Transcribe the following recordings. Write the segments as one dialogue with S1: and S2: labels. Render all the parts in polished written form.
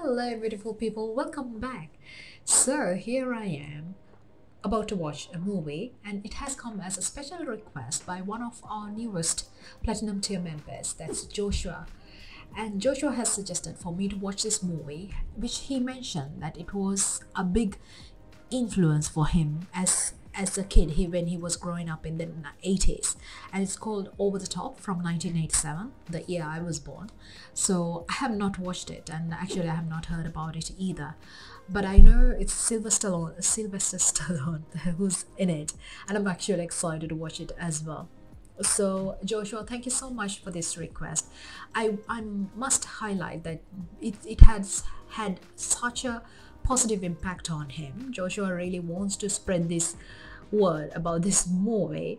S1: Hello beautiful people, welcome back. So here I am about to watch a movie, and it has come as a special request by one of our newest platinum tier members, that's Joshua. And Joshua has suggested for me to watch this movie, which he mentioned that it was a big influence for him as a kid, when he was growing up in the 80s, and it's called Over the Top from 1987, the year I was born. So I have not watched it, and actually I have not heard about it either, but I know it's Sylvester Stallone who's in it, and I'm actually excited to watch it as well. So Joshua, thank you so much for this request. I must highlight that it has had such a positive impact on him. Joshua really wants to spread this word about this movie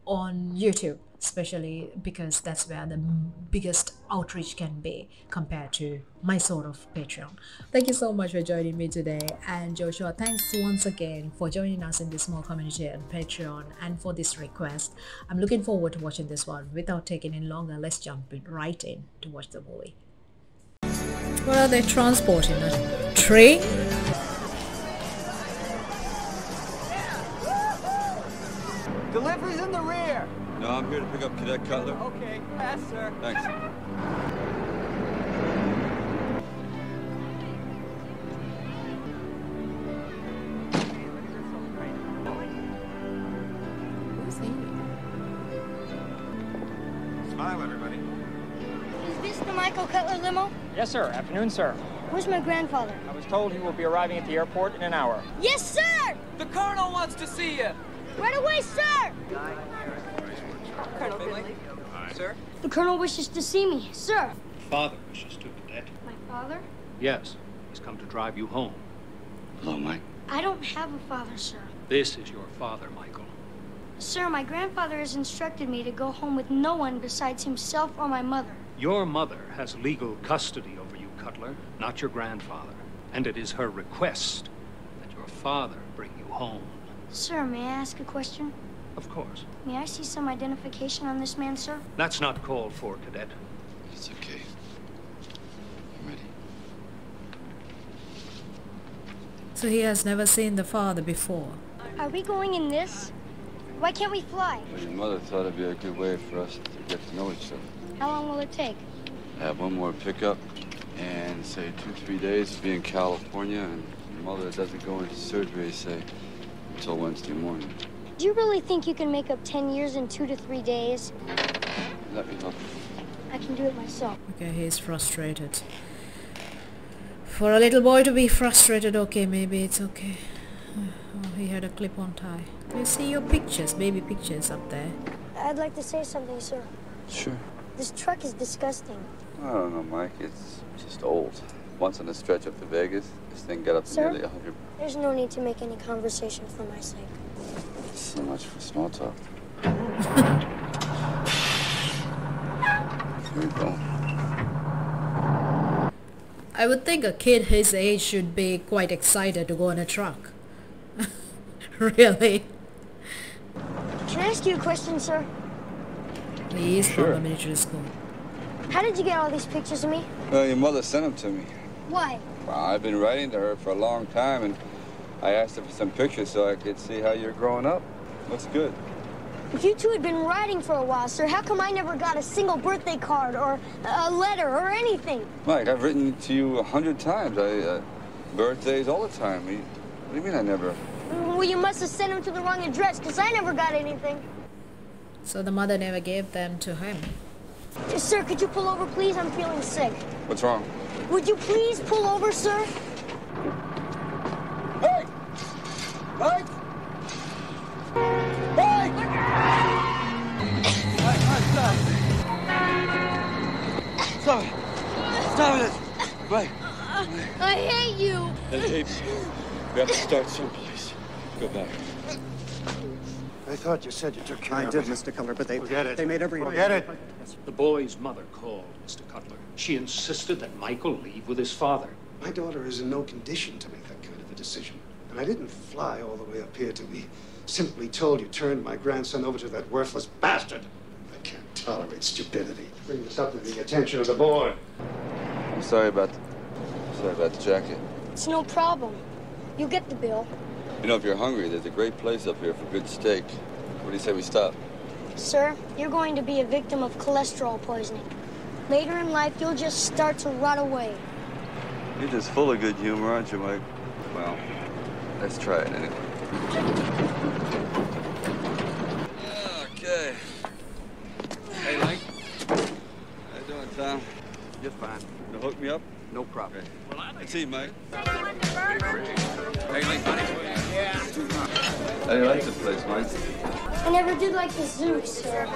S1: on YouTube, especially because that's where the biggest outreach can be compared to my sort of Patreon. Thank you so much for joining me today, and Joshua, thanks once again for joining us in this small community on Patreon and for this request. I'm looking forward to watching this one. Without taking any longer, let's jump right in to watch the movie. What are they transporting? A train?
S2: Delivery's in the rear.
S3: No, I'm here to pick up Cadet Cutler.
S2: Okay, pass, sir.
S3: Thanks.
S4: Smile, everybody.
S5: Is this the Michael Cutler limo?
S6: Yes, sir. Afternoon, sir.
S5: Where's my grandfather?
S6: I was told he will be arriving at the airport in an hour.
S5: Yes, sir!
S2: The Colonel wants to see you.
S5: Right away, sir!
S2: Colonel Finley. Sir?
S5: The Colonel wishes to see me, sir.
S7: Father wishes to, Cadet.
S5: My father?
S7: Yes, he's come to drive you home.
S3: Hello, Mike.
S5: I don't have a father, sir.
S7: This is your father, Michael.
S5: Sir, my grandfather has instructed me to go home with no one besides himself or my mother.
S7: Your mother has legal custody over you, Cutler, not your grandfather. And it is her request that your father bring you home.
S5: Sir, may I ask a question?
S7: Of course.
S5: May I see some identification on this man, sir?
S7: That's not called for, Cadet.
S3: It's okay. I'm ready.
S1: So he has never seen the father before.
S5: Are we going in this? Why can't we fly?
S3: Well, your mother thought it'd be a good way for us to get to know each other.
S5: How long will it take?
S3: Have one more pickup, and say 2-3 days to be in California, and your mother doesn't go into surgery, say, until Wednesday morning.
S5: Do you really think you can make up 10 years in 2 to 3 days?
S3: Let me help
S5: I can do it myself.
S1: Okay, he's frustrated. For a little boy to be frustrated, okay, maybe it's okay. Oh, he had a clip-on tie. Do you see your pictures, baby pictures up there?
S5: I'd like to say something, sir.
S3: you. Sure.
S5: This truck is disgusting.
S3: I don't know, Mike. It's just old. Once on a stretch up to Vegas, this thing got up to
S5: Sir?
S3: nearly 100.
S5: There's no need to make any conversation for my sake.
S3: So much for small talk. Here we go.
S1: I would think a kid his age should be quite excited to go on a truck. Really?
S5: Can I ask you a question, sir?
S1: He is from
S3: Sure.
S1: the military school.
S5: How did you get all these pictures of me?
S3: Well, your mother sent them to me.
S5: Why?
S3: Well, I've been writing to her for a long time, and I asked her for some pictures so I could see how you're growing up. Looks good.
S5: If you two had been writing for a while, sir, how come I never got a single birthday card or a letter or anything?
S3: Mike, I've written to you 100 times. Birthdays all the time. What do you mean I never?
S5: Well, you must have sent them to the wrong address, because I never got anything.
S1: So the mother never gave them to him.
S5: Sir, could you pull over, please? I'm feeling sick.
S3: What's wrong?
S5: Would you please pull over, sir?
S3: Hey! Mike! Mike! Stop it! Stop it! Mike!
S5: I hate you.
S3: That hates you. We have to start someplace. Go back.
S4: I thought you said you took care of
S8: I did,
S4: it.
S8: Mr. Cutler, but they
S4: Forget it.
S8: they made every
S4: Forget it.
S7: The boy's mother called, Mr. Cutler. She insisted that Michael leave with his father.
S4: My daughter is in no condition to make that kind of a decision. And I didn't fly all the way up here to be simply told you turned my grandson over to that worthless bastard. I can't tolerate stupidity. Bring this up to the attention of the board.
S3: I'm sorry about that. Sorry about the jacket.
S5: It's no problem. You'll get the bill.
S3: You know, if you're hungry, there's a great place up here for good steak. What do you say we stop?
S5: Sir, you're going to be a victim of cholesterol poisoning. Later in life, you'll just start to rot away.
S3: You're just full of good humor, aren't you, Mike? Well, let's try it anyway. Okay.
S2: Hey, Link.
S3: How you doing, Tom?
S2: Just fine.
S3: You hook me up?
S2: No problem.
S3: Okay. See you, Mike.
S2: Hey, Link, buddy.
S3: How do you like this place, Mike?
S5: I never did like the zoo, sir.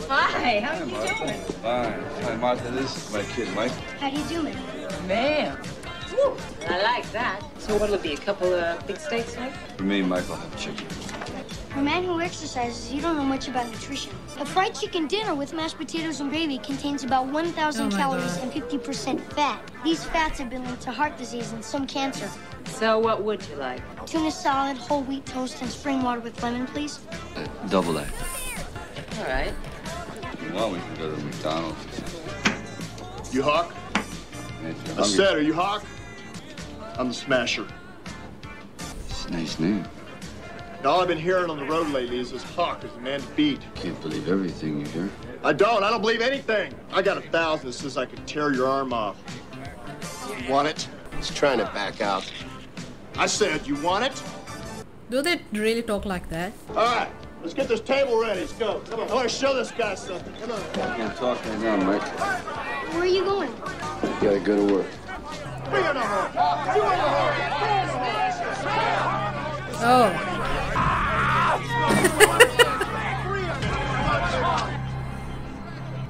S8: Hi, how are you doing?
S3: Fine. Hi, Martha. This is my kid, Mike.
S5: How do you do, man?
S8: Ma'am. Woo, I like that. So what'll it be, a couple of big steaks, Mike?
S3: For me, Mike will have chicken.
S5: For a man who exercises, you don't know much about nutrition. A fried chicken dinner with mashed potatoes and gravy contains about 1,000 calories and 50% fat. These fats have been linked to heart disease and some cancer.
S8: So what would you like?
S5: Tuna salad, whole wheat toast, and spring water with lemon, please.
S3: Double that.
S8: All right.
S3: If you want, we can go to McDonald's.
S9: You Hawk?
S3: And if you're
S9: I
S3: hungry,
S9: said, are you Hawk? I'm the Smasher.
S3: it's a nice name.
S9: And all I've been hearing on the road lately is this Hawk is the man to beat.
S3: Can't believe everything you hear.
S9: I don't believe anything. I got 1,000 that says I could tear your arm off. You want it? He's trying to back out. I said, you want it?
S1: Do they really talk like that?
S9: All right, let's get this table ready. Let's go. Come on. I want to show this guy something. Come on.
S3: I can't talk right now, Mike.
S5: Where are you going?
S3: You gotta go to work.
S9: Bring on the Hawk. You want the Hawk?
S1: Oh.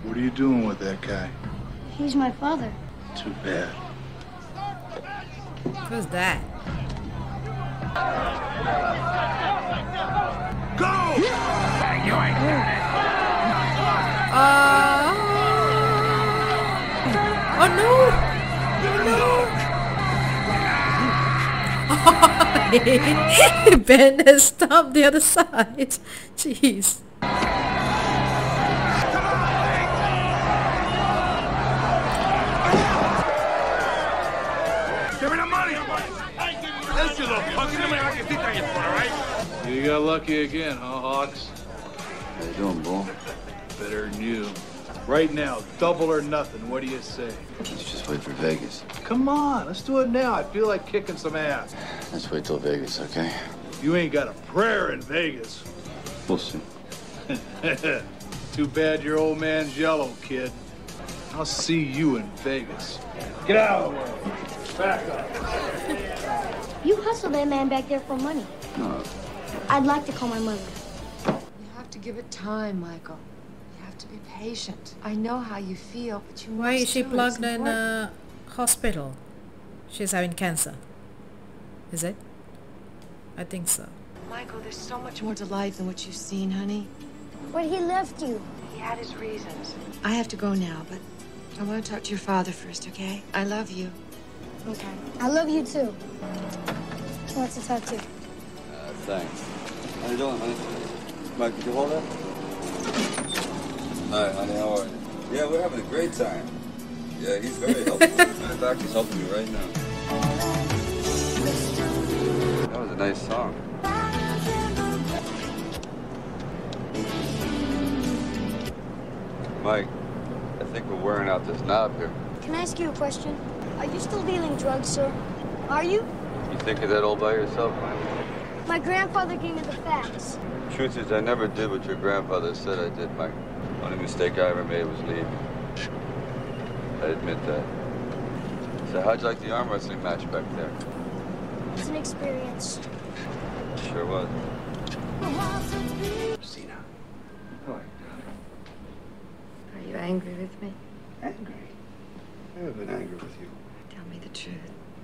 S9: What are you doing with that guy?
S5: He's my father.
S9: Too bad.
S1: Who's that?
S9: Go!
S2: You ain't got it.
S1: Oh no! Oh no! Ben has stopped the other side. Jeez.
S2: Give me the money. This is a punk. Give me like a dick on your foot, all right?
S10: You got lucky again, huh, Hawks?
S3: How you doing, Bull?
S10: Better than you. Right now, double or nothing. What do you say?
S3: Let's just wait for Vegas.
S10: Come on, let's do it now. I feel like kicking some ass.
S3: Let's wait till Vegas, okay?
S10: You ain't got a prayer in Vegas.
S3: We'll see.
S10: Too bad your old man's yellow, kid. I'll see you in Vegas. Get out of the way. Back up.
S5: You hustled that man back there for money.
S3: No.
S5: I'd like to call my mother.
S11: You have to give it time, Michael. You have to be patient. I know how you feel, but you
S1: Why
S11: must
S1: is she
S11: do it.
S1: plugged
S11: It's
S1: in a hospital? She's having cancer. Is it? I think so.
S11: Michael, there's so much more to life than what you've seen, honey.
S5: But he left you.
S11: He had his reasons. I have to go now, but I want to talk to your father first, okay? I love you.
S5: Okay. I love you too. He wants to talk to you.
S3: Thanks. How you doing, honey? Mike, could you hold that? Hi, honey, how are you? Yeah, we're having a great time. Yeah, he's very helpful. Matter of fact, he's helping me right now. That was a nice song. Mike, I think we're wearing out this knob here.
S5: Can I ask you a question? Are you still dealing drugs, sir? Are you?
S3: You think of that all by yourself, Mike?
S5: My grandfather gave me the facts.
S3: Truth is, I never did what your grandfather said I did, Mike. Only mistake I ever made was leaving. I admit that. So how'd you like the arm wrestling match back there?
S5: It's an experience.
S3: Sure was.
S4: Christina. How are you,
S11: Are you angry with me?
S4: darling? Angry? I haven't been angry with you.
S11: Tell me the truth.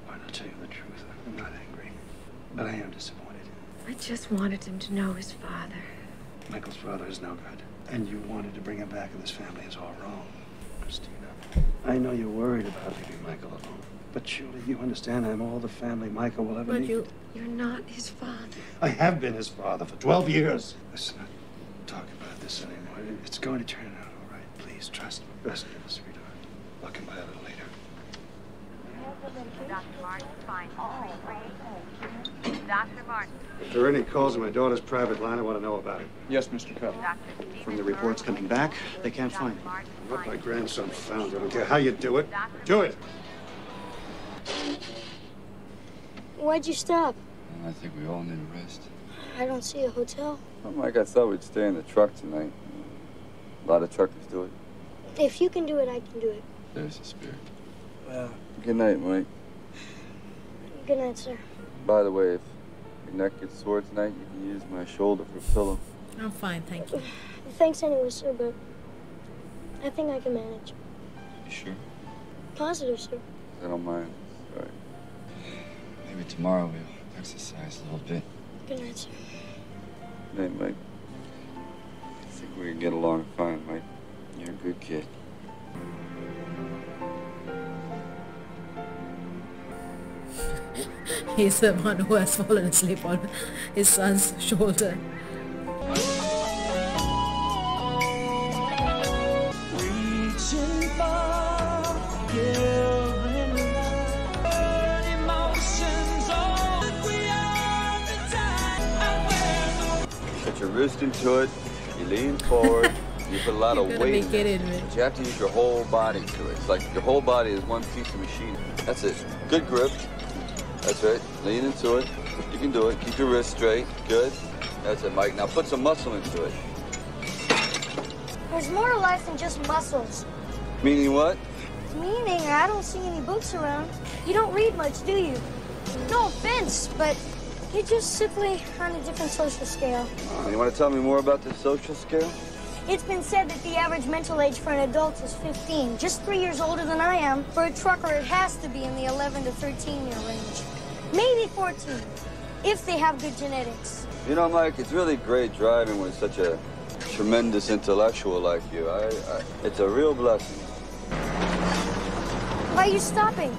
S4: Why not tell you the truth? I'm not angry. But I am disappointed.
S11: I just wanted him to know his father.
S4: Michael's father is no good. And you wanted to bring him back in this family is all wrong. Christina, I know you're worried about leaving Michael alone. But surely you understand I'm all the family Michael will ever need.
S11: You're not his father.
S4: I have been his father for 12 years. Let's not talk about this anymore. It's going to turn out all right. Please trust me. Rest of it, sweetheart. I'll come by a little later.
S12: Dr. Martin.
S4: If there are any calls on my daughter's private line, I want to know about it.
S6: Yes, Mr. Cutler. From the reports coming back, they can't find him.
S4: What my grandson found, I don't care how you do it. Do it!
S5: Why'd you stop?
S3: I think we all need a rest.
S5: I don't see a hotel.
S3: Well, Mike, I thought we'd stay in the truck tonight. A lot of truckers do it.
S5: If you can do it, I can do it.
S3: There's the spirit. Well, good night, Mike.
S5: Good night, sir.
S3: By the way, if your neck gets sore tonight, you can use my shoulder for a pillow.
S1: I'm fine, thank you.
S5: Thanks anyway, sir, but I think I can manage.
S3: You sure?
S5: Positive, sir.
S3: I don't mind. All right. Maybe tomorrow we'll exercise a little bit.
S5: Good night, sir.
S3: Hey, Mike. I think we can get along fine, Mike. You're a good kid.
S1: He's the one who has fallen asleep on his son's shoulder.
S3: Put your wrist into it, you lean forward, you put a lot of weight in it, but you have to use your whole body to it. It's like your whole body is one piece of machinery. That's it. Good grip. That's right. Lean into it. You can do it. Keep your wrist straight. Good. That's it, Mike. Now put some muscle into it.
S5: There's more to life than just muscles.
S3: Meaning what?
S5: Meaning I don't see any books around. You don't read much, do you? No offense, but you're just simply on a different social scale.
S3: Oh, you want to tell me more about this social scale?
S5: It's been said that the average mental age for an adult is 15, just 3 years older than I am. For a trucker, it has to be in the 11 to 13-year range. Maybe 14, if they have good genetics.
S3: You know, Mike, it's really great driving with such a tremendous intellectual like you. It's a real blessing.
S5: Why are you stopping?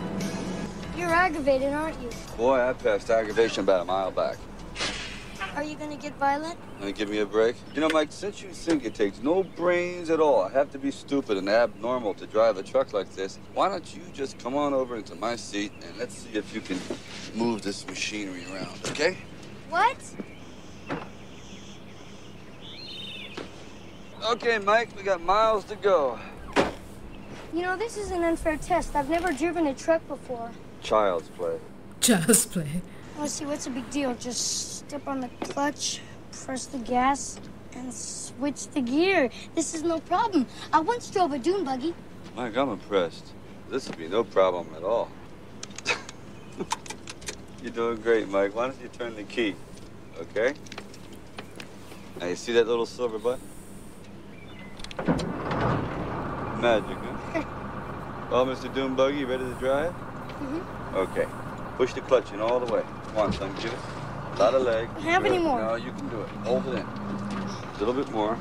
S5: You're aggravated, aren't you?
S3: Boy, I passed aggravation about a mile back.
S5: Are you gonna get violent?
S3: Gonna give me a break? You know, Mike, since you think it takes no brains at all, I have to be stupid and abnormal to drive a truck like this, why don't you just come on over into my seat and let's see if you can move this machinery around, okay?
S5: What?
S3: Okay, Mike, we got miles to go.
S5: You know, this is an unfair test. I've never driven a truck before.
S3: Child's play.
S1: Child's play.
S5: Let's see, what's the big deal? Just step on the clutch, press the gas, and switch the gear. This is no problem. I once drove a dune buggy.
S3: Mike, I'm impressed. This would be no problem at all. You're doing great, Mike. Why don't you turn the key, okay? Now, you see that little silver button? Magic, huh? Well, Mr. Dune Buggy, you ready to drive?
S5: Mm-hmm.
S3: Okay. Push the clutch in all the way. Come on, son, give it. A lot of leg.
S5: Don't have any more.
S3: No, you can do it. Hold it in. A little bit more.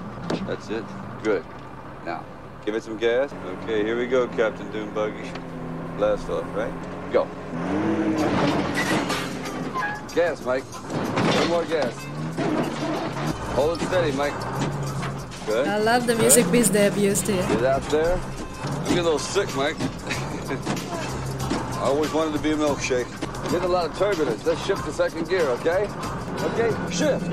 S3: That's it. Good. Now, give it some gas. Okay, here we go, Captain Dune Buggy. Blast off, right? Go. Gas, Mike. One more gas. Hold it steady, Mike. Good.
S1: I love the music piece they have used here.
S3: Get out there. I'm getting a little sick, Mike. I always wanted to be a milkshake. Getting a lot of turbulence. Let's shift to second gear, okay? Okay, shift.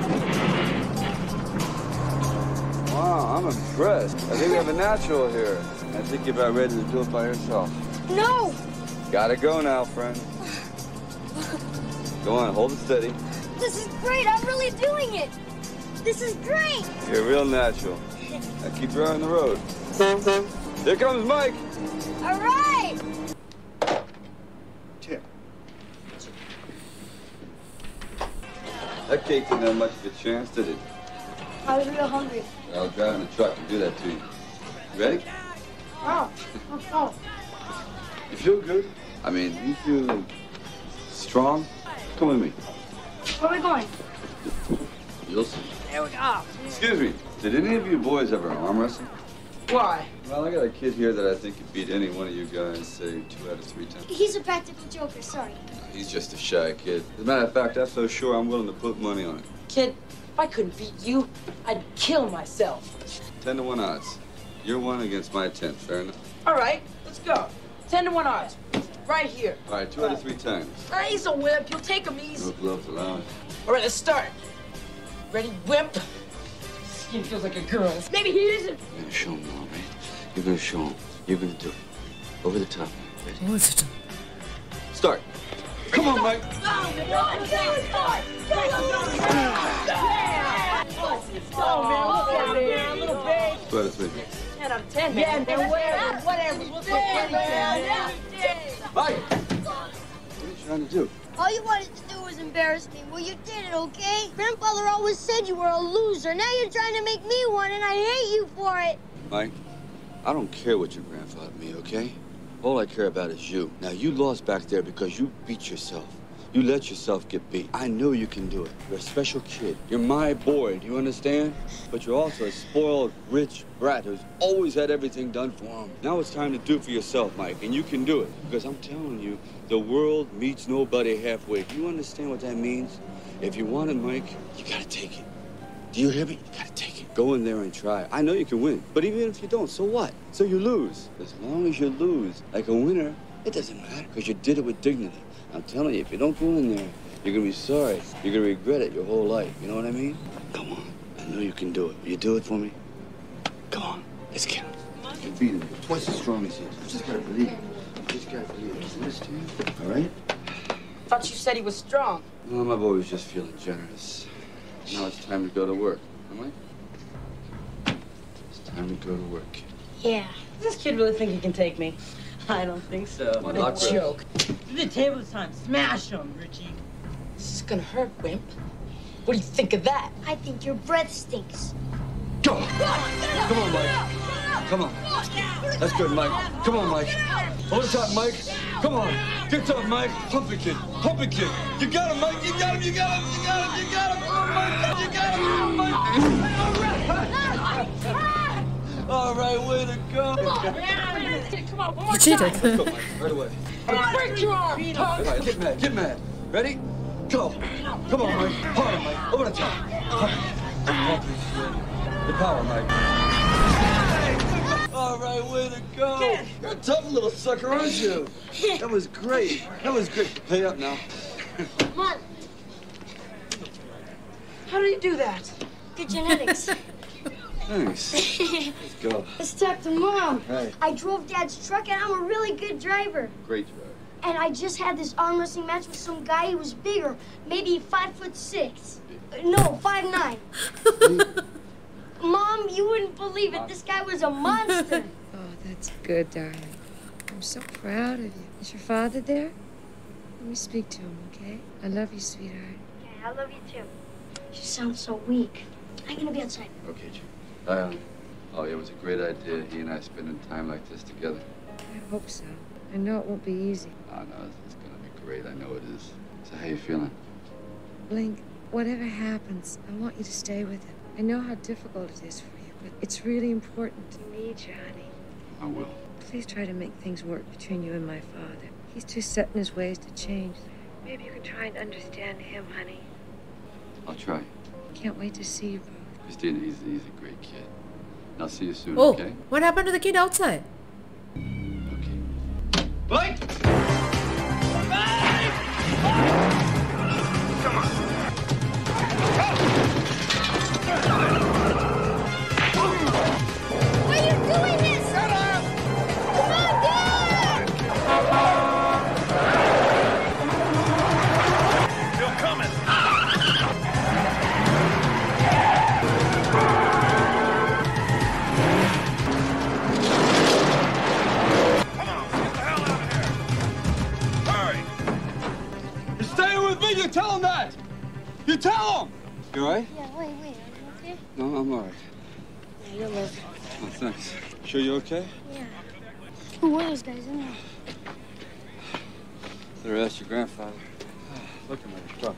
S3: Wow, I'm impressed. I think we have a natural here. I think you're about ready to do it by yourself.
S5: No!
S3: Gotta go now, friend. Go on, hold it steady.
S5: This is great. I'm really doing it. This is great.
S3: You're real natural. Now keep your eye on the road. Here comes Mike.
S5: All right.
S4: Tim.
S3: That cake didn't have much of a chance, did it?
S5: I was real hungry.
S3: I was driving the truck to do that to you. You ready?
S5: Oh. Oh.
S3: You feel good? I mean, you feel strong? Come with me.
S5: Where are we going?
S3: You'll see.
S8: There we go.
S3: Excuse me. Did any of you boys ever arm wrestle?
S8: Why?
S3: Well, I got a kid here that I think could beat any one of you guys, say, 2 out of 3 times.
S5: He's a practical joker, sorry.
S3: He's just a shy kid. As a matter of fact, I'm so sure I'm willing to put money on it.
S8: Kid, if I couldn't beat you, I'd kill myself.
S3: 10 to 1 odds. You're 1 against my 10, fair enough?
S8: All right, let's go. 10 to 1 odds. right here.
S3: All right, 2 out of 3 times.
S8: He's a wimp. You'll take him easy.
S3: No gloves allowed.
S8: All right, let's start. Ready, wimp? Skin feels like a girl's. Maybe he isn't.
S3: You're gonna show him, all right? You're gonna show him. You're gonna do it. Over the top. Ready?
S1: Over the top.
S3: Start. Come on, Mike.
S8: Oh, man, look at him, little babe.
S3: 2 out of 3.
S8: 10 out of 10, man. Yeah, man, whatever. We'll take man.
S3: Mike! What are you trying to do?
S5: All you wanted to do was embarrass me. Well, you did it, okay? Grandfather always said you were a loser. Now you're trying to make me one, and I hate you for it.
S3: Mike, I don't care what your grandfather made, okay? All I care about is you. Now, you lost back there because you beat yourself. You let yourself get beat. I know you can do it. You're a special kid. You're my boy, do you understand? But you're also a spoiled, rich brat who's always had everything done for him. Now it's time to do for yourself, Mike, and you can do it. Because I'm telling you, the world meets nobody halfway. Do you understand what that means? If you want it, Mike, you gotta take it. Do you hear me? You gotta take it. Go in there and try. I know you can win, but even if you don't, so what? So you lose. As long as you lose like a winner, it doesn't matter, because you did it with dignity. I'm telling you, if you don't go in there, you're gonna be sorry. You're gonna regret it your whole life. You know what I mean? Come on. I know you can do it. Will you do it for me? Come on. Let's get him. You can beat him. You're twice as strong as he is. You just gotta believe him. You just gotta believe him. You understand? All right?
S8: Thought you said he was strong.
S3: Well, my boy was just feeling generous. Now it's time to go to work. Am I? It's time to go to work, kid.
S5: Yeah.
S8: Does this kid really think he can take me? I don't think so.
S3: What
S8: a joke. Do the table this time. Smash him, Richie. This is gonna hurt, wimp. What do you think of that?
S5: I think your breath stinks.
S3: Go! Come on, Mike. Come on. That's good, Mike. Come on, Mike. Over the top, Mike. Come on. Get tough, Mike. Pump it, kid. Pump it, kid. You got him, Mike. You got him. You got him. You got him. You got him. Come on, Mike. You got him. Mike. All right, way to go.
S8: Come on, one more
S1: You cheated.
S8: time.
S3: Let's go, Mike. Right away.
S8: Break your arm,
S3: All
S8: punk.
S3: right, get mad. Get mad. Ready? Go. Come on, Mike. Harder, Mike. Over the top. Pump it. Pump it, kid. The power, Mike. All right, way to go. You're a tough little sucker, aren't you? That was great. That was great. Pay up now.
S5: Come on.
S8: How did he do that?
S5: Good genetics.
S3: Thanks. Let's go.
S5: Let's talk to Mom.
S3: Right.
S5: I drove Dad's truck, and I'm a really good driver.
S3: Great drive.
S5: And I just had this arm wrestling match with some guy who was bigger, maybe 5'6". No, 5'9". Mom, you wouldn't believe it. This guy was a monster.
S11: Oh, that's good, darling. I'm so proud of you. Is your father there? Let me speak to him, okay? I love you, sweetheart.
S5: Okay, I love you too. You sound so weak. I'm gonna be outside.
S3: Okay, Jim. Oh, it was a great idea, he and I spending time like this together.
S11: I hope so. I know it won't be easy.
S3: Oh, no, it's gonna be great. I know it is. So how you feeling?
S11: Blink, whatever happens, I want you to stay with him. I know how difficult it is for you, but it's really important to me, Johnny.
S3: I will.
S11: Please try to make things work between you and my father. He's too set in his ways to change. Maybe you can try and understand him, honey.
S3: I'll try.
S11: Can't wait to see you both.
S3: Christina, he's a great kid. I'll see you soon,
S1: Oh,
S3: okay?
S1: what happened to the kid outside?
S3: Okay.
S2: Blake! Come on.
S5: Why are you doing this? Shut up! Come on, Dad!
S2: You're coming.
S3: You tell him that! You tell him! You all right?
S5: Yeah, wait, are you okay?
S3: No, I'm all right.
S5: Yeah, you're lovely.
S3: Oh, thanks. Sure you okay?
S5: Yeah. Who were those guys in there?
S3: Better ask your grandfather. Look at my truck.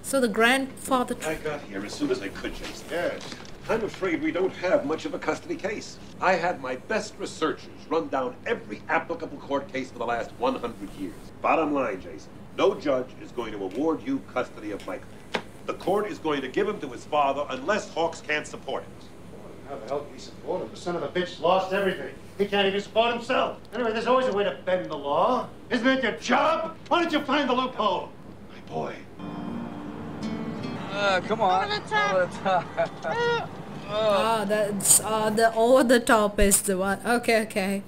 S1: So the grandfather...
S12: I got here as soon as I could, Jason. Yes. I'm afraid we don't have much of a custody case. I had my best researchers run down every applicable court case for the last 100 years. Bottom line, Jason, no judge is going to award you custody of Michael. The court is going to give him to his father unless Hawks can't support it.
S6: How the hell can he support him? The son of a bitch lost everything.
S9: He can't even support himself. Anyway, there's always a way to bend the law. Isn't that your job? Why don't you find the loophole? My boy.
S3: Come on.
S5: Over the top.
S1: That's the over the top is the one. Okay.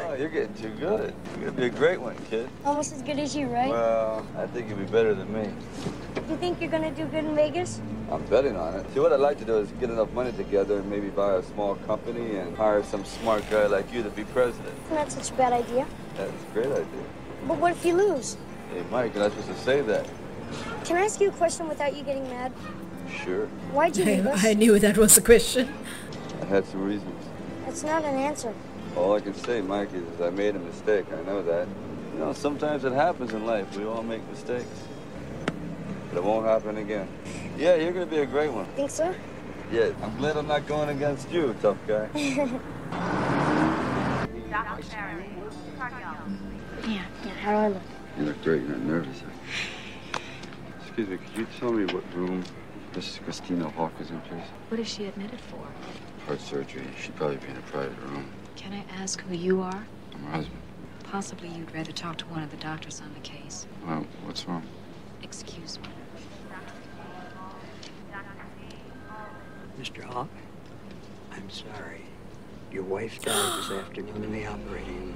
S3: Oh, you're getting too good. You're gonna be a great one, kid.
S5: Almost as good as you, right?
S3: Well, I think you'll be better than me.
S5: You think you're gonna do good in Vegas?
S3: I'm betting on it. See, what I'd like to do is get enough money together and maybe buy a small company and hire some smart guy like you to be president.
S5: Isn't that such a bad idea?
S3: That's a great idea.
S5: But what if you lose?
S3: Hey, Mike, you're not supposed to say that.
S5: Can I ask you a question without you getting mad?
S3: Sure.
S5: Why'd you leave us?
S1: I knew that was the question.
S3: I had some reasons.
S5: That's not an answer.
S3: All I can say, Mike, is I made a mistake. I know that. You know, sometimes it happens in life. We all make mistakes. But it won't happen again. Yeah, you're going to be a great one.
S5: Think so?
S3: Yeah, I'm glad I'm not going against you, tough guy.
S5: Yeah, how do I look?
S3: You look great. You're not nervous. Excuse me, could you tell me what room Mrs. Christina Hawk is in, please?
S13: What is she admitted for?
S3: Heart surgery. She'd probably be in a private room.
S13: Can I ask who you are?
S3: I'm her husband.
S13: Possibly you'd rather talk to one of the doctors on the case.
S3: Well, what's wrong?
S13: Excuse me.
S14: Mr. Hawk, I'm sorry. Your wife died this afternoon in the operating room.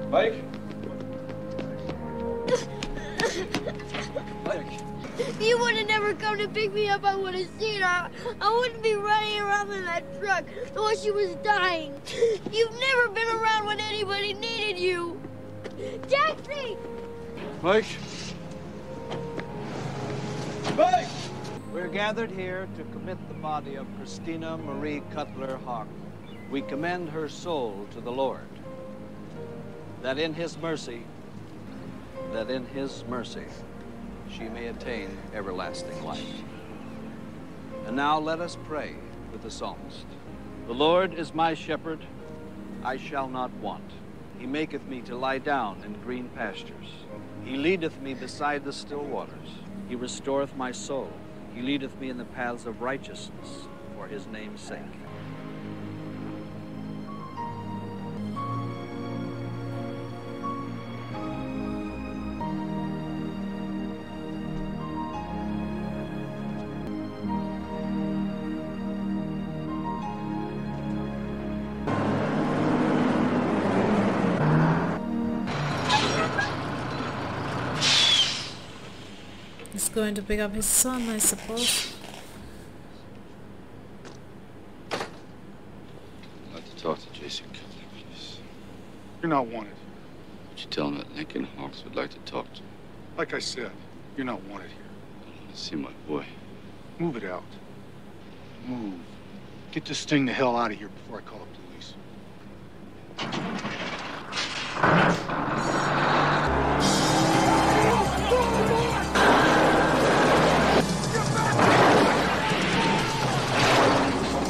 S3: Mike?
S5: You would have never come to pick me up. I would have seen her. I wouldn't be running around in that truck while she was dying. You've never been around when anybody needed you. Taxi!
S3: Mike? Mike!
S15: We're gathered here to commit the body of Christina Marie Cutler Hawk. We commend her soul to the Lord, that in his mercy, she may attain everlasting life. And now let us pray with the psalmist. The Lord is my shepherd, I shall not want. He maketh me to lie down in green pastures. He leadeth me beside the still waters. He restoreth my soul. He leadeth me in the paths of righteousness for his name's sake.
S1: He's going to pick up his son, I suppose.
S3: I'd like to talk to Jason Cutler, please.
S10: You're not wanted.
S3: Would you tell him that Lincoln Hawks would like to talk to him?
S10: Like I said, you're not wanted here.
S3: I see my boy.
S10: Move it out. Move. Get this thing the hell out of here before I call the police.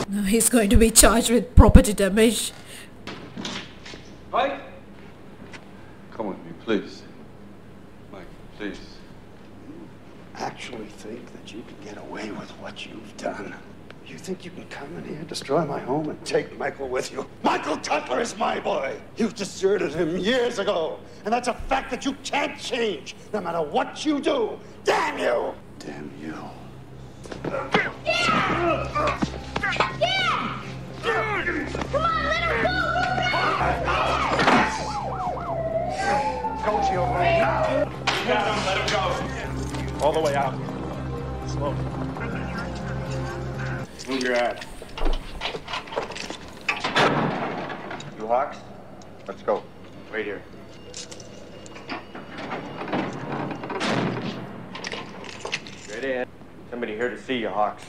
S1: Now he's going to be charged with property damage.
S3: Mike? Come with me, please. Mike, please.
S4: Actually think that you can get away with what you've done? You think you can come in here, destroy my home, and take Michael with you? Michael Cutler is my boy! You deserted him years ago, and that's a fact that you can't change, no matter what you do! Damn you! Damn you.
S5: Yeah! Come on, let her go!
S9: Go to your room now! Got him, let him go. All the way out. Slow. Move your ass. You Hawks? Let's go. Wait here. Straight in. Somebody here to see you, Hawks.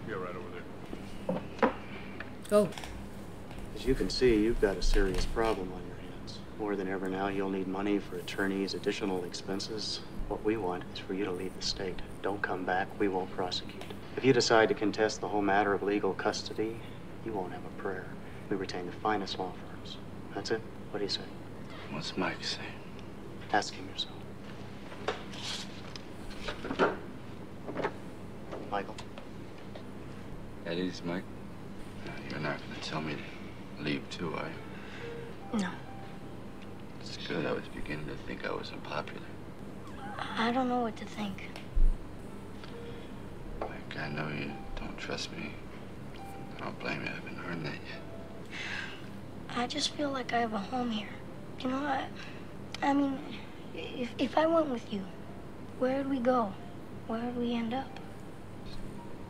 S10: You're right over there.
S1: Oh.
S6: As you can see, you've got a serious problem on your hands. More than ever now, you'll need money for attorneys, additional expenses. What we want is for you to leave the state. Don't come back, we won't prosecute. If you decide to contest the whole matter of legal custody, you won't have a prayer. We retain the finest law firms. That's it? What do you say?
S14: What's Mike say?
S6: Ask him yourself. Michael?
S14: At ease, Mike. You're not going to tell me to leave, too, are you?
S5: No.
S14: It's good. I was beginning to think I was unpopular.
S5: I don't know what to think.
S14: Mike, I know you don't trust me. I don't blame you. I haven't earned that yet.
S5: I just feel like I have a home here. You know, I mean, if I went with you, where'd we go? Where'd we end up?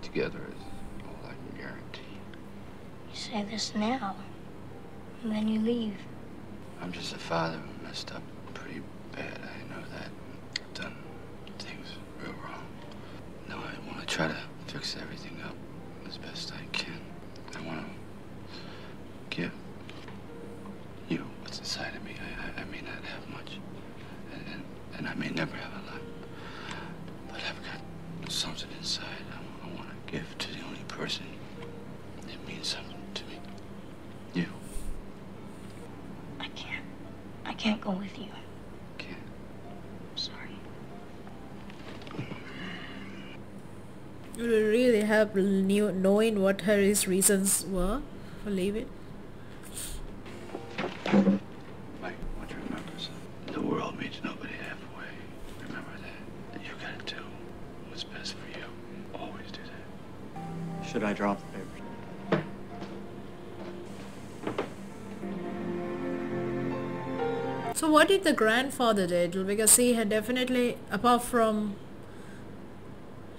S14: Together is all I can guarantee.
S5: You say this now, and then you leave.
S14: I'm just a father who messed up pretty bad. I know that. I've done things real wrong. Now I want to try to fix everything up as best I can. I want to give you what's inside of me. I may not have much, and I may never have a lot, but I've got something inside I want to give to the only person that means something to me. You.
S5: I can't go with you.
S14: Can't.
S5: I'm sorry.
S1: It would really help knowing what Harry's reasons were for leaving.
S14: Mike, I want you to remember something. The world meets nobody halfway. Remember that. You gotta do what's best for you. Always do that.
S6: Should I drop the papers?
S1: So what did the grandfather do? Because he had definitely, apart from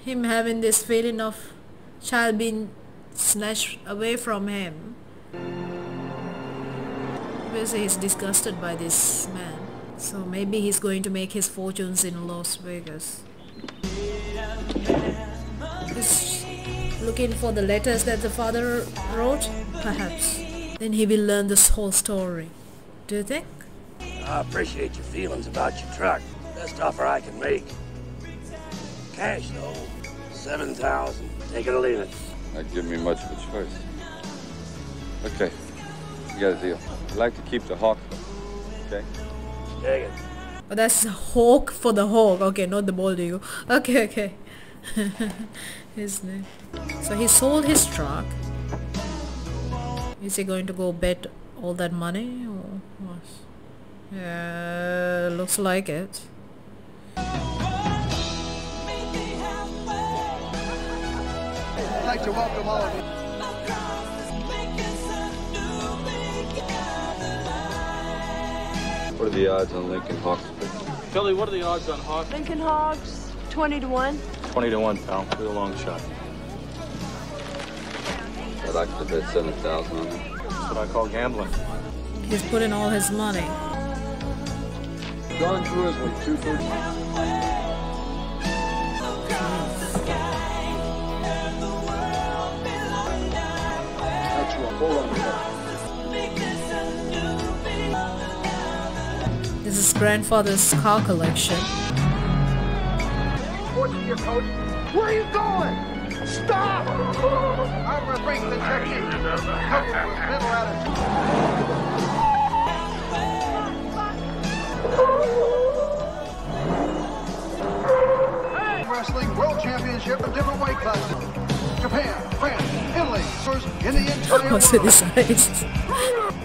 S1: him having this feeling of child being snatched away from him, obviously he's disgusted by this man. So maybe he's going to make his fortunes in Las Vegas. He's looking for the letters that the father wrote, perhaps. Then he will learn this whole story. Do you think?
S16: I appreciate your feelings about your truck. Best offer I can make. Cash, though. $7,000. Take it or leave it.
S14: Not giving me much of a choice. Okay. You got a deal. I'd like to keep the Hawk, okay?
S16: Take it.
S1: But that's a hawk for the hawk. Okay, not the bald eagle. Okay. His name. So he sold his truck. Is he going to go bet all that money or what? Yeah, looks like it.
S17: I'd like to welcome all of you.
S14: What are the odds on Lincoln Hawks?
S10: Kelly, what are the odds on Hawks?
S18: Lincoln Hogs, 20 to 1.
S10: 20 to 1, pal. With a long shot.
S14: I'd like to bet 7,000 on it.
S10: That's what I call gambling.
S1: He's putting all his money.
S10: Gone through is like 2/3.
S1: This is grandfather's car collection.
S17: What's your coach? Where are you going? Stop! I'm referring to technique. Coupled with mental attitude. Wrestling World Championship in different weight classes. Japan, France, Italy, in the entire world.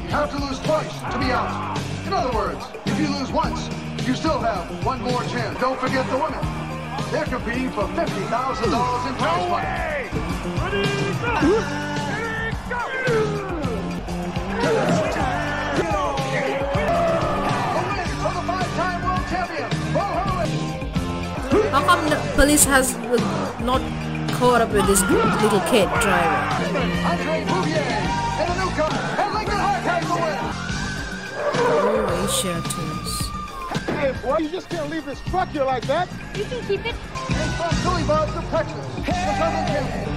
S17: You have to lose twice to be out. In other words, if you lose once, you still have one more chance. Don't forget the women. They're competing for $50,000 in prize money. Ready, go! The win for the 5-time world champion.
S1: How come the police has not caught up with this little kid driver? Oh, Asia tours.
S17: Hey, boy, you just can't leave this truck here like that.
S5: You can keep it.
S17: And from Billy Bob's of Texas, the Southern champion.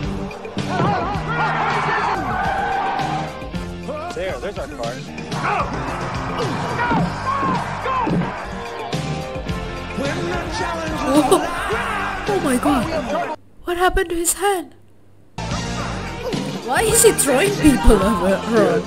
S10: There's our car.
S1: Oh my god. What happened to his hand? Why is he throwing people around?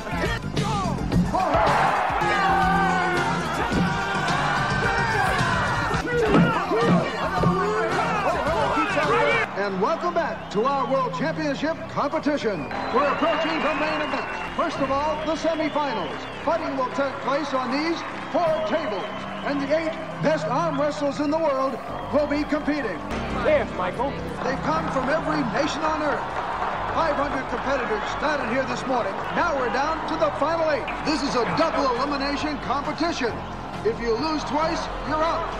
S17: and welcome back to our World Championship competition. We're approaching the main event. First of all, the semifinals. Fighting will take place on these 4 tables, and the 8 best arm wrestlers in the world will be competing.
S2: Yes, Michael.
S17: They've come from every nation on earth. 500 competitors started here this morning. Now we're down to the final 8. This is a double elimination competition. If you lose twice, you're out.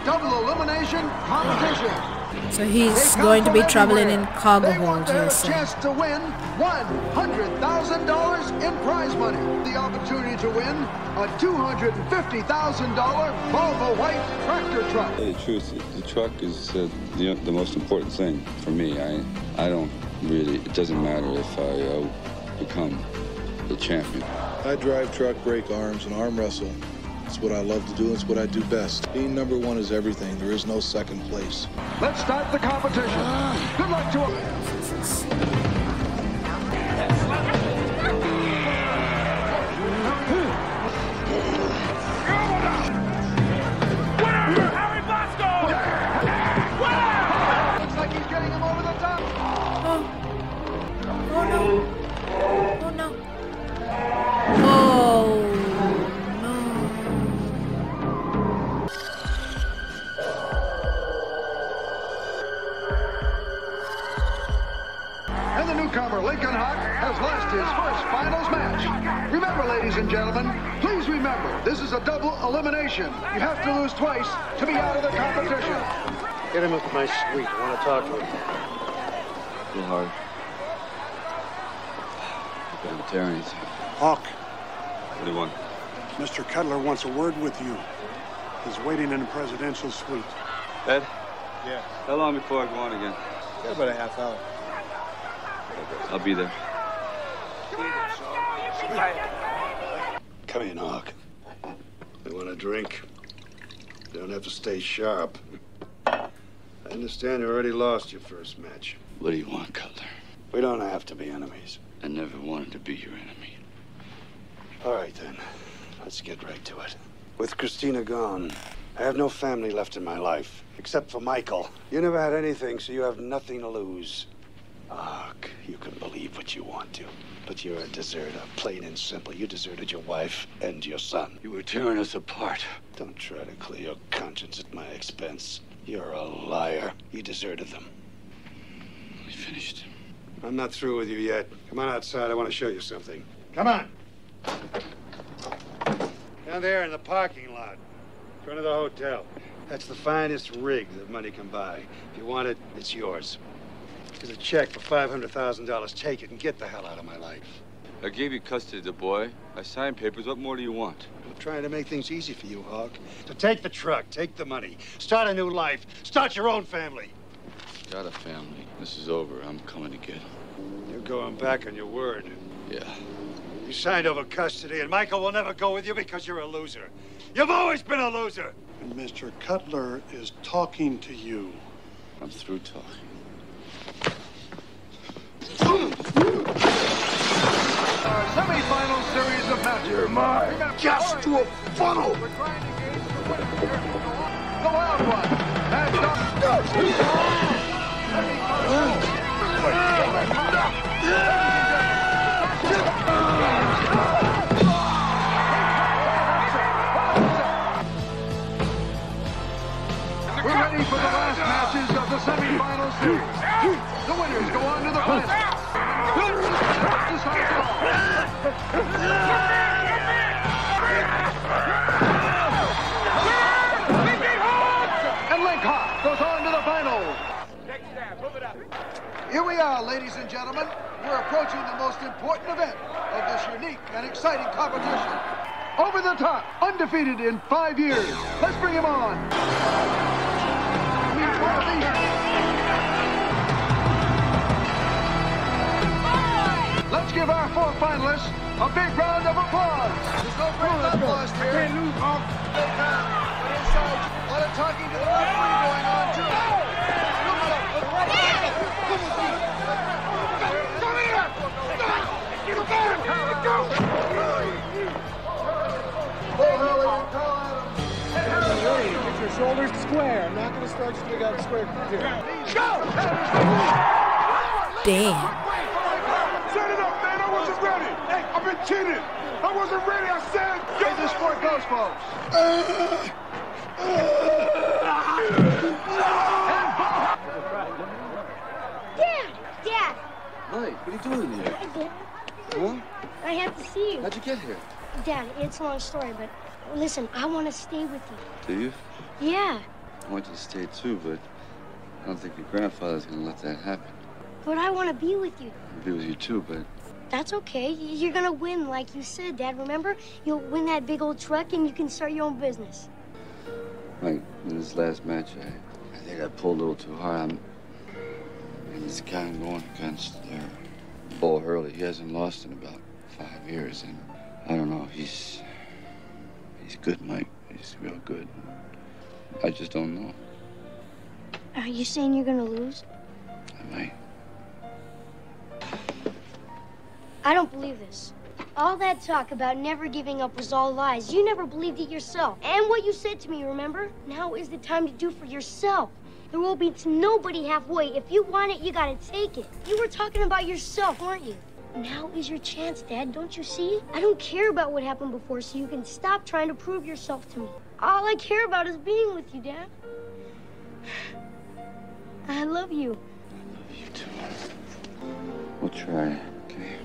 S17: Double elimination competition.
S1: So he's going to be traveling in cargo hold,
S17: They want
S1: yes.
S17: their chance to win $100,000 in prize money. The opportunity to win a $250,000 Volvo white tractor truck.
S3: Tell you the truth, the truck is the most important thing for me. I don't really, it doesn't matter if I become the champion.
S10: I drive, truck, break arms, and arm wrestle. It's what I love to do. It's what I do best. Being number 1 is everything. There is no second place.
S17: Let's start the competition. Good luck to all. Looks like he's getting him over the top.
S1: Oh no. Oh no. Oh.
S17: And the newcomer, Lincoln Hawk, has lost his first finals match. Remember, ladies and gentlemen, please remember, this is a double elimination. You have to lose twice to be out of the competition.
S6: Get him up to my suite. I want to talk to him.
S3: Too hard. I couldn't tear anything.
S4: Hawk,
S3: What do you want?
S4: Mr. Cutler wants a word with you. He's waiting in the presidential suite.
S3: Ed?
S10: Yeah.
S3: How long before I go on again?
S10: Got about a half hour.
S3: I'll be there.
S4: Come in, Hawk. You want a drink? You don't have to stay sharp. I understand you already lost your first match.
S3: What do you want, Cutler?
S4: We don't have to be enemies.
S3: I never wanted to be your enemy.
S4: All right, then. Let's get right to it. With Christina gone, I have no family left in my life, except for Michael. You never had anything, so you have nothing to lose. Hawk, you can believe what you want to, but you're a deserter, plain and simple. You deserted your wife and your son.
S3: You were tearing us apart.
S4: Don't try to clear your conscience at my expense. You're a liar. You deserted them.
S3: We finished.
S4: I'm not through with you yet. Come on outside. I want to show you something. Come on. Down there in the parking lot, in front of the hotel. That's the finest rig that money can buy. If you want it, it's yours. There's a check for $500,000. Take it and get the hell out of my life.
S3: I gave you custody of the boy. I signed papers. What more do you want?
S4: I'm trying to make things easy for you, Hawk. So take the truck, take the money, start a new life, start your own family.
S3: Got a family. This is over. I'm coming to get him.
S4: You're going back on your word.
S3: Yeah.
S4: You signed over custody, and Michael will never go with you because you're a loser. You've always been a loser.
S19: And Mr. Cutler is talking to you.
S3: I'm through talking.
S17: Our semi-final series of matches.
S9: You're my gas to a funnel.
S17: We're trying to gauge the winner here. The wild one. That's We're ready for the last matches of the semi-final series. The winners go on to the final. And Link Hawk goes on to the final. Here we are, ladies and gentlemen. We're approaching the most important event of this unique and exciting competition. Over the top, undefeated in 5 years. Let's bring him on. Let's give our 4 finalists a big round of applause. There's no great love lost here. Can't lose, Hawk. But inside, a lot of talking to the referee going on, too. Come here! Get him back! Go! Oh, Hurley, call at him. Hey, Hurley, get your shoulders
S10: Square. I'm not going to start till we got square. Here. Go!
S1: Damn.
S2: Set it up, man. I wasn't ready. Hey, I've been cheated. I wasn't ready. I said.
S17: As this sport goes, folks.
S5: Dad!
S3: Mike, what are you doing here?
S5: Hi, Dad.
S3: Huh?
S5: I have to see you.
S3: How'd you get here?
S5: Dad, it's a long story, but listen, I want to stay with you.
S3: Do you?
S5: Yeah,
S3: I want you to stay too, but I don't think your grandfather's gonna let that happen.
S5: but I want to be with you.
S3: I'll be with you too, but
S5: That's okay. You're going to win, like you said, Dad. Remember? You'll win that big old truck and you can start your own business.
S3: Mike, in this last match, I think I pulled a little too hard. This guy I'm going against, Bull Hurley, he hasn't lost in about 5 years, and I don't know, he's good, Mike. He's real good. I just don't know.
S5: Are you saying you're going to lose?
S3: I might.
S5: I don't believe this. All that talk about never giving up was all lies. You never believed it yourself. And what you said to me, remember? Now is the time to do for yourself. There will be nobody halfway. If you want it, you gotta take it. You were talking about yourself, weren't you? Now is your chance, Dad. Don't you see? I don't care about what happened before, so you can stop trying to prove yourself to me. All I care about is being with you, Dad. I love you.
S3: I love you too. We'll try, okay?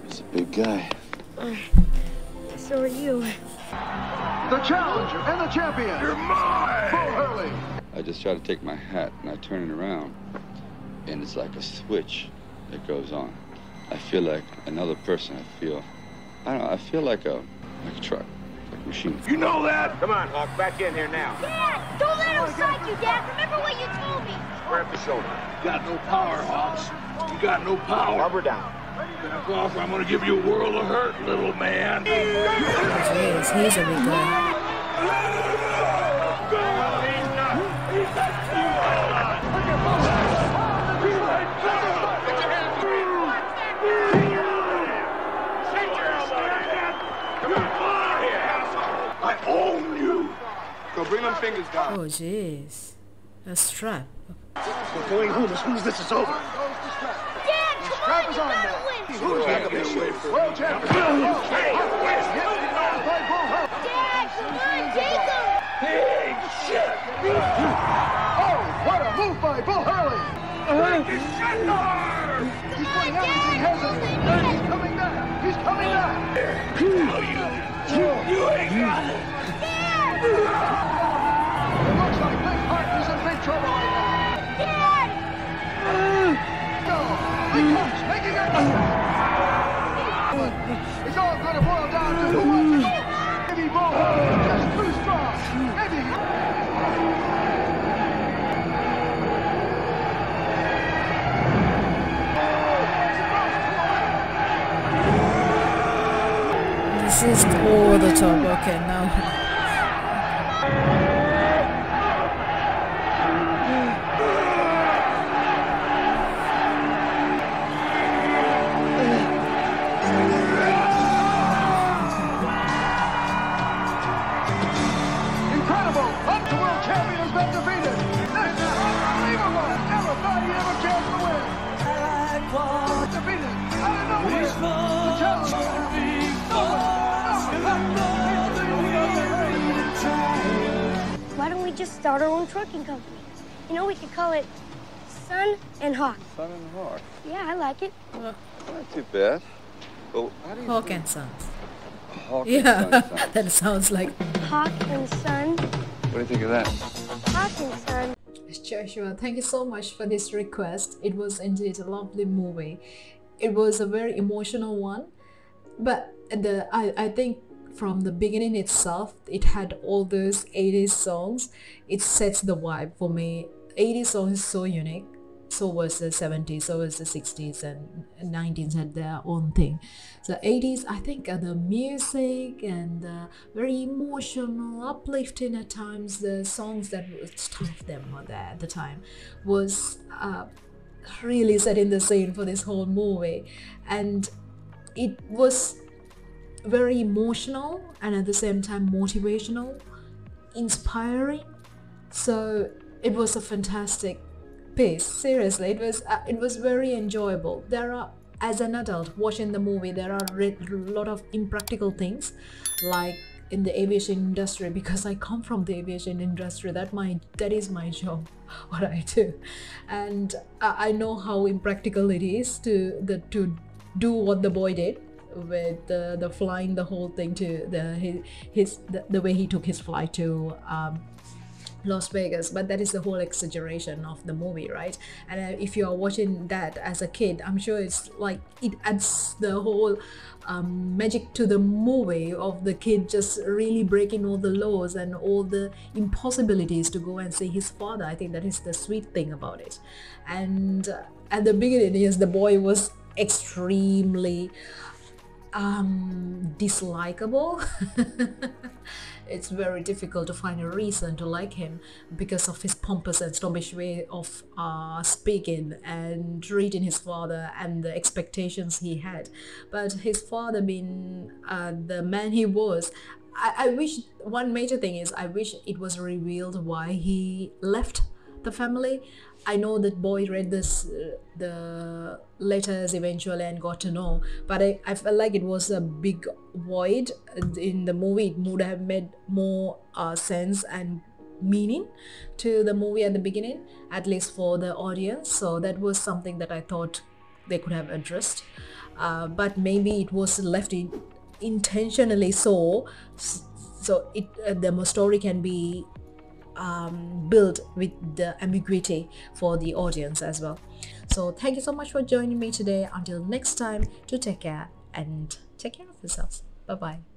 S3: He's a big guy.
S5: So are you.
S17: The challenger and the champion. You're mine! Bull Hurley.
S3: I just try to take my hat and I turn it around, and it's like a switch that goes on. I feel like another person. I feel like a truck, like a machine.
S2: You know that?
S20: Come on, Hawk, back in here now.
S5: Dad, don't let him psych you, Dad. Remember what you told me.
S20: Grab the shoulder.
S2: You got no power, Hawks. You got no power.
S20: Rubber down.
S2: Back off, or I'm gonna give you a world of hurt, little man.
S1: Jeez, he's a big guy.
S2: I own you. Go bring them fingers down.
S1: Oh, jeez. A strap.
S17: We're going home as soon as this is over.
S5: Dad, come on, you gotta win.
S17: Who's that? World champion.
S5: Dad, come on, take him.
S2: Big shit.
S17: Oh, what a move by Bull Hurley. He's putting everything he has in. He's coming back. He's coming back.
S2: You ain't got it.
S17: It looks like Big Heart is in big trouble right now.
S5: Dad!
S17: Go. Big Heart's making it. It's all going to boil down to who wants it. Maybe Bull Hurley is just too strong. Maybe.
S1: This is over the top. Okay, now.
S17: Incredible! The world champion has been defeated! This is unbelievable! Never thought he'd have a chance to win! Defeated! Out of nowhere! The challenger!
S5: Why don't we just start our own trucking company? You know, we could call it Sun and Hawk.
S3: Sun and Hawk.
S5: Yeah, I like it.
S3: Not too bad. Well, how do you
S1: Hawk and Sons.
S3: Hawk
S1: Yeah,
S3: and Sun.
S1: that sounds like.
S5: Hawk and Sun.
S3: What do you think of that?
S5: Hawk and Sun.
S1: Sure. Thank you so much for this request. It was indeed a lovely movie. It was a very emotional one, but I think from the beginning itself, it had all those 80s songs. It sets the vibe for me. 80s songs is so unique. So was the 70s, so was the 60s, and 90s had their own thing. So 80s, I think the music and the very emotional, uplifting at times, the songs that some of them were there at the time, was really setting the scene for this whole movie. And it was very emotional and at the same time motivational, inspiring, So it was a fantastic piece. Seriously, it was very enjoyable. There are, as an adult watching the movie, there are a lot of impractical things, like in the aviation industry, because I come from the aviation industry. That is my job, what I do, and I know how impractical it is to do what the boy did with the flying the whole thing to the way he took his flight to Las Vegas. But that is the whole exaggeration of the movie, right? And if you are watching that as a kid, I'm sure it's like it adds the whole magic to the movie of the kid just really breaking all the laws and all the impossibilities to go and see his father. I think that is the sweet thing about it. And at the beginning, yes, the boy was extremely dislikable. It's very difficult to find a reason to like him because of his pompous and snobbish way of speaking and treating his father and the expectations he had. But his father, being the man he was, I wish, one major thing is, I wish it was revealed why he left the family. I know that boy read the letters eventually and got to know, but I felt like it was a big void in the movie. It would have made more sense and meaning to the movie at the beginning, at least for the audience. So that was something that I thought they could have addressed, but maybe it was left intentionally so the story can be built with the ambiguity for the audience as well. So thank you so much for joining me today. Until next time, to take care and take care of yourselves. Bye bye.